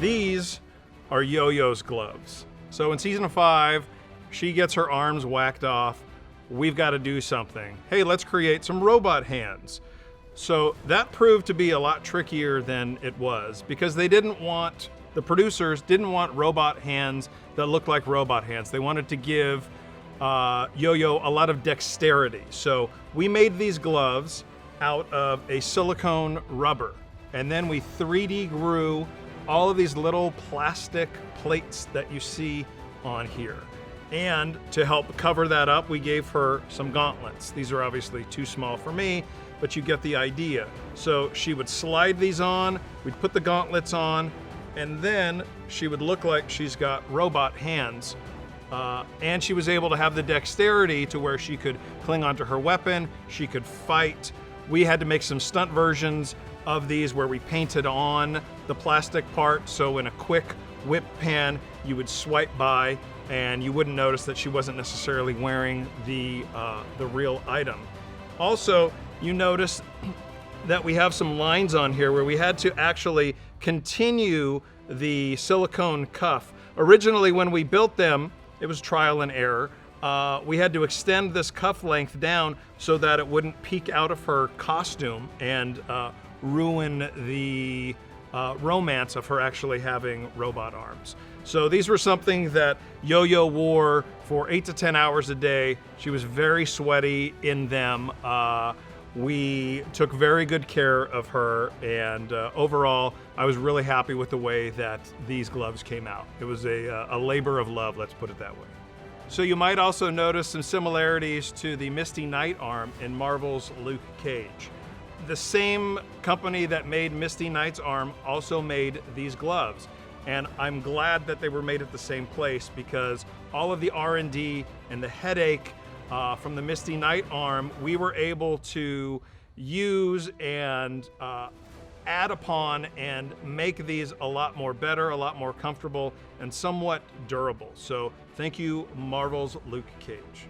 These are Yo-Yo's gloves. So in season 5, she gets her arms whacked off. We've got to do something. Hey, let's create some robot hands. So that proved to be a lot trickier than it was because the producers didn't want robot hands that looked like robot hands. They wanted to give Yo-Yo a lot of dexterity. So we made these gloves out of a silicone rubber, and then we 3D grew all of these little plastic plates that you see on here. And to help cover that up, we gave her some gauntlets. These are obviously too small for me, but you get the idea. So she would slide these on, we'd put the gauntlets on, and then she would look like she's got robot hands. And she was able to have the dexterity to where she could cling onto her weapon, she could fight. We had to make some stunt versions of these where we painted on the plastic part, so in a quick whip pan, you would swipe by and you wouldn't notice that she wasn't necessarily wearing the real item. Also, you notice that we have some lines on here where we had to actually continue the silicone cuff. Originally, when we built them, it was trial and error. We had to extend this cuff length down so that it wouldn't peek out of her costume and ruin the romance of her actually having robot arms. So these were something that Yo-Yo wore for 8 to 10 hours a day. She was very sweaty in them. We took very good care of her, and overall, I was really happy with the way that these gloves came out. It was a labor of love, let's put it that way. So you might also notice some similarities to the Misty Knight arm in Marvel's Luke Cage. The same company that made Misty Knight's arm also made these gloves. And I'm glad that they were made at the same place because all of the R&D and the headache from the Misty Knight arm, we were able to use and add upon and make these a lot more better, a lot more comfortable, and somewhat durable. So thank you, Marvel's Luke Cage.